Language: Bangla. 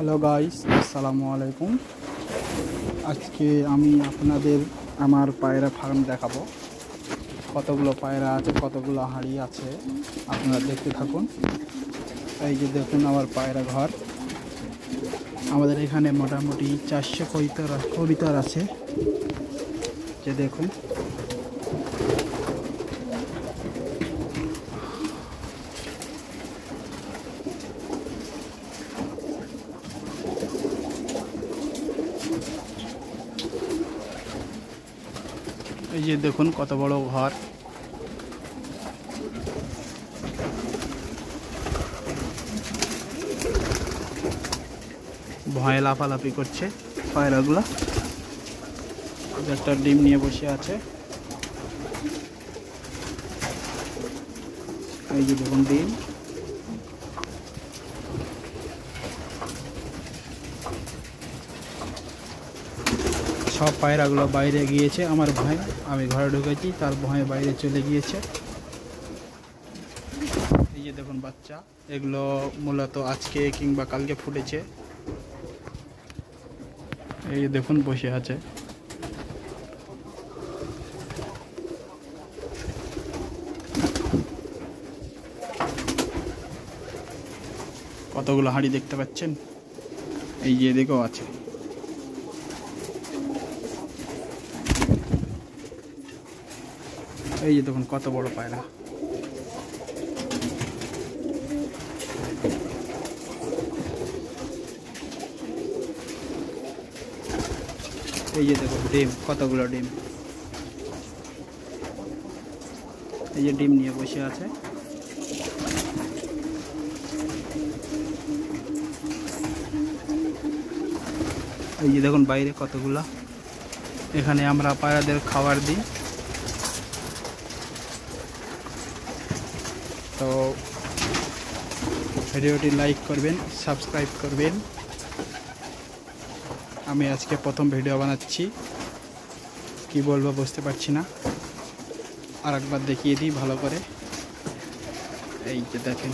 হ্যালো গাইস, আসসালামু আলাইকুম। আজকে আমি আপনাদের আমার পায়রা ফার্ম দেখাবো। কতগুলো পায়রা আছে, কতগুলো হাঁড়ি আছে, আপনারা দেখতে থাকুন। এই যে দেখুন আমার পায়রা ঘর। আমাদের এখানে মোটামুটি 400 কবিতর আছে। যে দেখুন, এই যে দেখুন কত বড় ঘর। ভয়ে লাফালাফি করছে পায়রাগুলো। একটা ডিম নিয়ে বসে আছে। এই যে দেখুন ডিম। সব পায়রাগুলো বাইরে গিয়েছে আমার ভয়ে। আমি ঘরে ঢুকেছি, তার ভয়ে বাইরে চলে গিয়েছে। এই যে দেখুন বাচ্চা, এগুলো মূলত আজকে কিংবা কালকে ফুটেছে। এই যে দেখুন বসে আছে। কতগুলো হাঁড়ি দেখতে পাচ্ছেন, এই যে এদিকেও আছে। এই যে দেখুন কত বড় পায়রা। এই যে দেখুন ডিম, কতগুলো ডিম। এই যে ডিম নিয়ে বসে আছে। এই যে দেখুন বাইরে কতগুলা। এখানে আমরা পায়রাদের খাবার দিই। তো ভিডিওটি লাইক করবেন, সাবস্ক্রাইব করবেন। আমি আজকে প্রথম ভিডিও বানাচ্ছি, কি বলবো বুঝতে পারছি না। আর একবার দেখিয়ে দিই ভালো করে। এই যে দেখেন,